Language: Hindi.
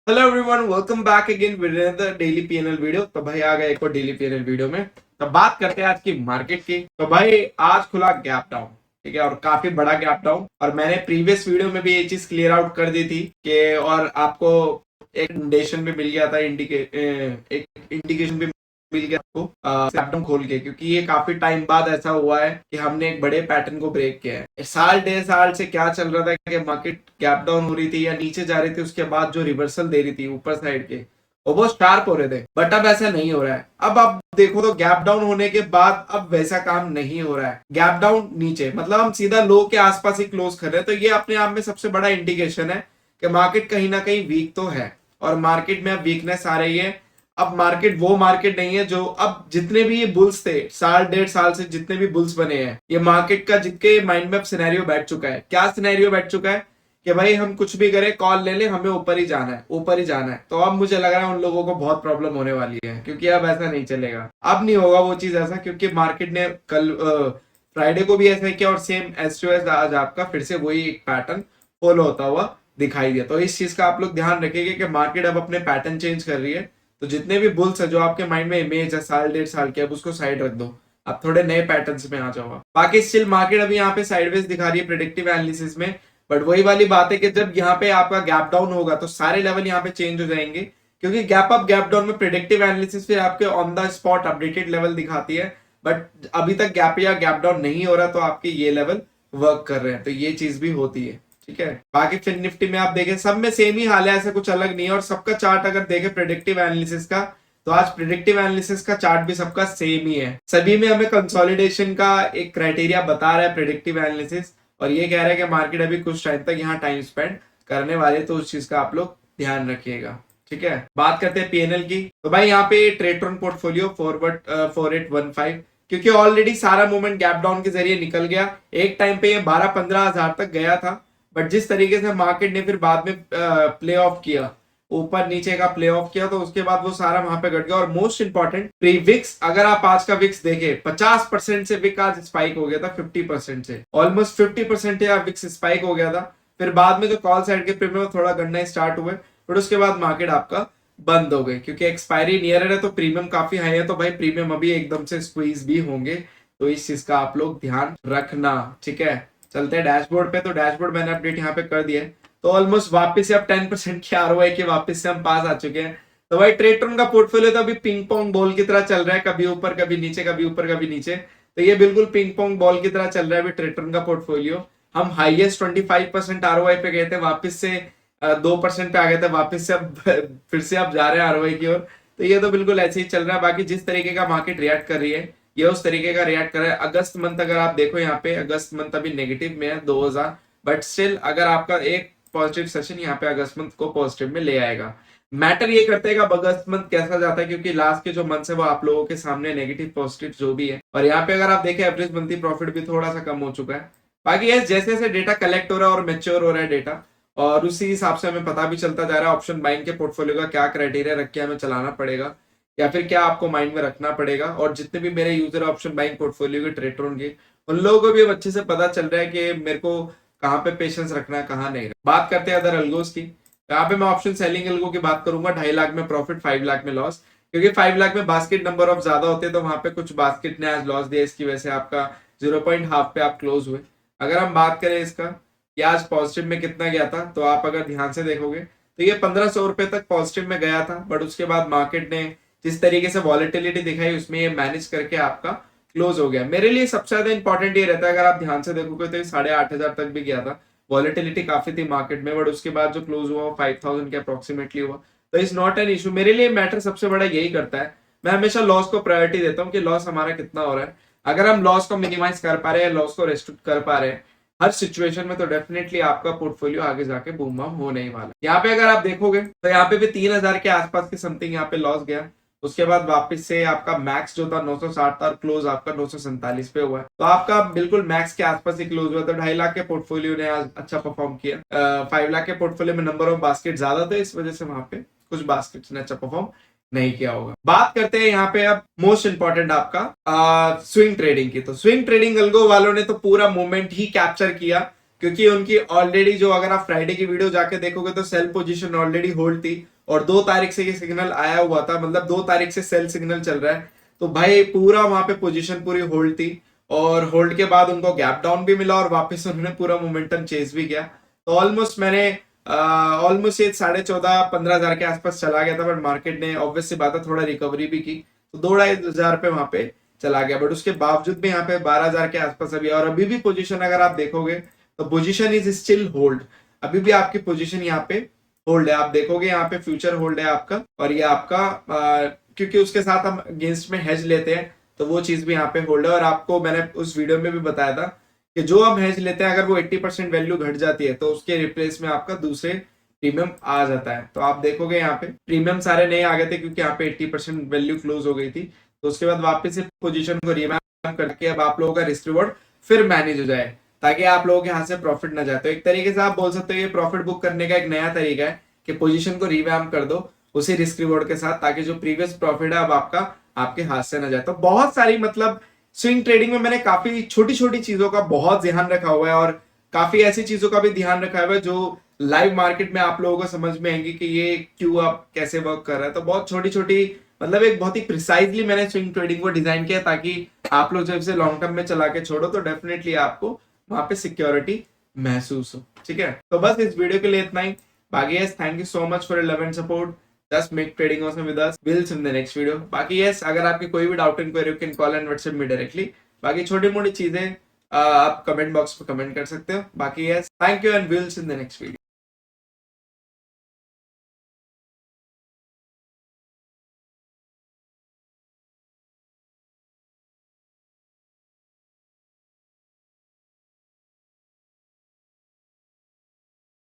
Hello everyone, welcome back again with another daily PNL video. तो भाई आ गए एक और डेली पीएनएल वीडियो में। तो बात करते हैं आज की मार्केट की। तो भाई आज खुला गैप डाउन, ठीक है, और काफी बड़ा गैप डाउन। और मैंने प्रीवियस वीडियो में भी ये चीज क्लियर आउट कर दी थी कि और आपको एक इंडिकेशन भी मिल गया था, एक इंडिकेशन भी मिल गया आपको गैप डाउन खोल के, क्योंकि ये काफी टाइम बाद ऐसा हुआ है कि हमने एक बड़े पैटर्न को ब्रेक किया है। साल डेढ़ साल से क्या चल रहा था कि मार्केट गैप डाउन हो रही थी या नीचे जा रही थी, उसके बाद जो रिवर्सल दे रही थी ऊपर साइड के वो बहुत शार्प हो रहे थे। बट अब ऐसा नहीं हो रहा है। अब आप देखो तो गैप डाउन होने के बाद अब वैसा काम नहीं हो रहा है। गैप डाउन नीचे मतलब हम सीधा लो के आसपास ही क्लोज कर रहे हैं। तो ये अपने आप में सबसे बड़ा इंडिकेशन है कि मार्केट कहीं ना कहीं वीक तो है और मार्केट में अब वीकनेस आ रही है। अब मार्केट वो मार्केट नहीं है जो अब जितने भी ये बुल्स थे साल डेढ़ साल से जितने भी बुल्स बने हैं, ये मार्केट का जिनके माइंड में अब सिनेरियो बैठ चुका है। क्या सिनेरियो बैठ चुका है कि भाई हम कुछ भी करें, कॉल ले ले, हमें ऊपर ही जाना है, ऊपर ही जाना है। तो अब मुझे लग रहा है उन लोगों को बहुत प्रॉब्लम होने वाली है, क्योंकि अब ऐसा नहीं चलेगा। अब नहीं होगा वो चीज ऐसा, क्योंकि मार्केट ने कल फ्राइडे को भी ऐसा किया और सेम एस टू एस आज आपका फिर से वही एक पैटर्न फॉलो होता हुआ दिखाई दिया। तो इस चीज का आप लोग ध्यान रखिएगा कि मार्केट अब अपने पैटर्न चेंज कर रही है। तो जितने भी बुल्स है जो आपके माइंड में इमेज है साल डेढ़ साल के, अब उसको साइड रख दो, अब थोड़े नए पैटर्न्स में आ जाओ। बाकी स्टिल मार्केट अभी यहाँ पे साइडवेज दिखा रही है प्रेडिक्टिव एनालिसिस में। बट वही वाली बात है कि जब यहाँ पे आपका गैप डाउन होगा तो सारे लेवल यहाँ पे चेंज हो जाएंगे, क्योंकि गैप अप गैप डाउन में प्रेडिक्टिव एनालिसिस फिर आपके on the spot updated level दिखाती है। बट अभी तक गैप या गैप डाउन नहीं हो रहा, तो आपके ये लेवल वर्क कर रहे हैं, तो ये चीज भी होती है। ठीक है, बाकी फिर निफ्टी में आप देखें सब में सेम ही हाल है, ऐसा कुछ अलग नहीं है। और सबका चार्ट अगर देखें प्रेडिक्टिव एनालिसिस का, तो आज प्रेडिक्टिव एनालिसिस का चार्ट भी सबका सेम ही है। सभी में हमें कंसोलिडेशन का एक क्राइटेरिया बता रहा है प्रेडिक्टिव एनालिसिस, और ये कह रहा है कि मार्केट अभी कुछ टाइम तक यहाँ टाइम स्पेंड करने वाले, तो उस चीज का आप लोग ध्यान रखिएगा। ठीक है, बात करते हैं पीएनएल की। तो भाई यहाँ पे ट्रेटरन पोर्टफोलियो फॉरवर्ड 4815, क्योंकि ऑलरेडी सारा मूवमेंट गैप डाउन के जरिए निकल गया। एक टाइम पे ये 12-15 हजार तक गया था, बट जिस तरीके से मार्केट ने फिर बाद में प्ले ऑफ किया, ऊपर नीचे का प्ले ऑफ किया, तो उसके बाद वो सारा वहां पे घट गया। और मोस्ट इंपॉर्टेंट प्री विक्स, अगर आप आज का विक्स देखें 50% से विक आज स्पाइक हो गया था, 50% से ऑलमोस्ट 50% या विक्स स्पाइक हो गया था। फिर बाद में जो कॉल साइड के प्रीमियम थोड़ा गणना स्टार्ट हुए, फिर उसके बाद मार्केट आपका बंद हो गई, क्योंकि एक्सपायरी नियर है तो प्रीमियम काफी हाई है। तो भाई प्रीमियम अभी एकदम से स्क्वीज भी होंगे, तो इस चीज का आप लोग ध्यान रखना। ठीक है, चलते हैं डैशबोर्ड पे। तो डैशबोर्ड मैंने अपडेट यहाँ पे कर दिया है। तो ऑलमोस्ट वापस से अब 10% की आरओआई के वापस से हम पास आ चुके हैं। तो भाई ट्रेटरन का पोर्टफोलियो तो अभी पिंग पोंग बॉल की तरह चल रहा है, कभी ऊपर कभी नीचे, कभी ऊपर कभी नीचे। तो ये बिल्कुल पिंग पोंग बॉल की तरह चल रहा है अभी ट्रेटरन का पोर्टफोलियो। हम हाईएस्ट 25% आरओआई पे गए थे, वापस से 2% पे आ गए थे, वापस से अब फिर से अब जा रहे हैं आरओआई की ओर। तो ये तो बिल्कुल ऐसे ही चल रहा है। बाकी जिस तरीके का मार्केट रिएक्ट कर रही है, ये उस तरीके का रिएक्ट कर रहा है। अगस्त मंथ अगर आप देखो, यहाँ पे अगस्त मंथ अभी नेगेटिव में है 2000, बट स्टिल अगर आपका एक पॉजिटिव सेशन यहाँ पे अगस्त मंथ को पॉजिटिव में ले आएगा। मैटर ये करते हैं कि अगस्त मंथ कैसा जाता है, क्योंकि लास्ट के जो मंथ है वो आप लोगों के सामने नेगेटिव पॉजिटिव जो भी है। और यहाँ पे अगर आप देखें एवरेज मंथली प्रॉफिट भी थोड़ा सा कम हो चुका है। बाकी जैसे जैसे डेटा कलेक्ट हो रहा है और मेच्योर हो रहा है डेटा, और उसी हिसाब से हमें पता भी चलता जा रहा है ऑप्शन बाइंग के पोर्टफोलियो का क्या क्राइटेरिया रख के हमें चलाना पड़ेगा, या फिर क्या आपको माइंड में रखना पड़ेगा। और जितने भी मेरे यूजर ऑप्शन बाइंग पोर्टफोलियो के ट्रेडर होंगे, उन लोगों को भी अब अच्छे से पता चल रहा है कि मेरे को कहाँ पे पेशेंस रखना है, कहाँ नहीं। बात करते हैं अदर अल्गोस की। यहाँ पे मैं ऑप्शन सेलिंग अल्गो की बात करूंगा। 2.5 लाख में प्रॉफिट, 5 लाख में लॉस, क्योंकि 5 लाख में बास्केट नंबर ऑफ ज्यादा होते हैं, तो वहां पे कुछ बास्केट ने आज लॉस दिया, इसकी वजह से आपका 0.5 पे आप क्लोज हुए। अगर हम बात करें इसका कि आज पॉजिटिव में कितना गया था, तो आप अगर ध्यान से देखोगे तो ये 1500 रुपए तक पॉजिटिव में गया था। बट उसके बाद मार्केट ने जिस तरीके से वॉलेटिलिटी दिखाई, उसमें ये मैनेज करके आपका क्लोज हो गया। मेरे लिए सबसे ज्यादा इंपॉर्टेंट ये रहता है, अगर आप ध्यान से देखोगे तो 8,500 तक भी गया था, वॉलेटिलिटी काफी थी मार्केट में। बट उसके बाद जो क्लोज हुआ 5000 के अप्रोक्सीमेटली हुआ, तो इज नॉट एन इशू। मेरे लिए मैटर सबसे बड़ा यही करता है, मैं हमेशा लॉस को प्रायोरिटी देता हूँ कि लॉस हमारा कितना हो रहा है। अगर हम लॉस को मिनिमाइज कर पा रहे हैं, लॉस को रेस्ट्रिक्ट कर पा रहे हैं हर सिचुएशन में, तो डेफिनेटली आपका पोर्टफोलियो आगे जाके बूम बूम होने ही वाला है। यहाँ पे अगर आप देखोगे तो यहाँ पे भी 3000 के आसपास की समथिंग यहाँ पे लॉस गया। उसके बाद वापस से आपका मैक्स जो था 960 था, क्लोज आपका 947 पे हुआ है। तो आपका बिल्कुल मैक्स के आसपास ही क्लोज हुआ। तो 2.5 लाख के पोर्टफोलियो ने आज अच्छा परफॉर्म किया। 5 लाख के पोर्टफोलियो में नंबर ऑफ बास्केट ज्यादा थे, इस वजह से वहां पे कुछ बास्केट ने अच्छा परफॉर्म नहीं किया होगा। बात करते हैं यहाँ पे अब मोस्ट इंपॉर्टेंट आपका स्विंग ट्रेडिंग की। तो स्विंग ट्रेडिंग अल्गो वालों ने तो पूरा मोमेंट ही कैप्चर किया, क्योंकि उनकी ऑलरेडी जो, अगर आप फ्राइडे की वीडियो जाके देखोगे तो सेल पोजीशन ऑलरेडी होल्ड थी, और 2 तारीख से ये सिग्नल आया हुआ था, मतलब 2 तारीख से सेल सिग्नल चल रहा है। तो भाई पूरा वहां पे पोजीशन पूरी होल्ड थी, और होल्ड के बाद उनको गैप डाउन भी मिला और वापस उन्होंने पूरा मोमेंटम चेज भी किया। तो ऑलमोस्ट मैंने ऑलमोस्ट ये 14,500-15,000 के आसपास चला गया था, बट मार्केट ने ऑब्वियस सी बात है थोड़ा रिकवरी भी की, तो 2-2,500 पे वहां पे चला गया। बट उसके बावजूद भी यहाँ पे 12,000 के आसपास अभी, और अभी भी पोजीशन अगर आप देखोगे तो पोजीशन इज स्टिल होल्ड, अभी भी आपकी पोजीशन यहाँ पे होल्ड है। आप देखोगे यहाँ पे फ्यूचर होल्ड है आपका, और ये आपका क्योंकि उसके साथ हम अगेंस्ट में हेज लेते हैं तो वो चीज भी यहाँ पे होल्ड है। और आपको मैंने उस वीडियो में भी बताया था कि जो हम हेज लेते हैं अगर वो 80% वैल्यू घट जाती है तो उसके रिप्लेस में आपका दूसरे प्रीमियम आ जाता है। तो आप देखोगे यहाँ पे प्रीमियम सारे नए आ गए थे क्योंकि यहाँ पे 80% वैल्यू क्लोज हो गई थी। तो उसके बाद वापस से पोजीशन को रिवैम्प करके अब आप लोगों का रिस्क रिवॉर्ड फिर मैनेज हो जाए, ताकि आप लोगों के हाथ से प्रॉफिट ना जाए। तो एक तरीके से आप बोल सकते हो ये प्रॉफिट बुक करने का एक नया तरीका है कि पोजीशन को रिवैम्प कर दो उसी रिस्क रिवॉर्ड के साथ, ताकि जो प्रीवियस प्रॉफिट है अब आपका आपके हाथ से ना जाए। तो बहुत सारी मतलब स्विंग ट्रेडिंग में मैंने काफी छोटी छोटी चीजों का बहुत ध्यान रखा हुआ है, और काफी ऐसी चीजों का भी ध्यान रखा हुआ है जो लाइव मार्केट में आप लोगों को समझ में आएंगी कि ये क्यों आप कैसे वर्क कर रहा है। तो बहुत छोटी छोटी मतलब एक बहुत ही प्रिसाइजली मैंने स्विंग ट्रेडिंग को डिजाइन किया ताकि आप लोग जब इसे लॉन्ग टर्म में चला के छोड़ो तो डेफिनेटली आपको वहां पे सिक्योरिटी महसूस हो। ठीक है, तो बस इस वीडियो के लिए इतना ही। बाकी yes, thank you so much for your love and support. Just make trading awesome with us. Will see in the next video. बाकी यस, अगर आपकी कोई भी doubt inquiry you can call and WhatsApp me directly. बाकी छोटी मोटी चीजें आप कमेंट बॉक्स पे कमेंट कर सकते हो। बाकी yes, thank you and will see in the next video.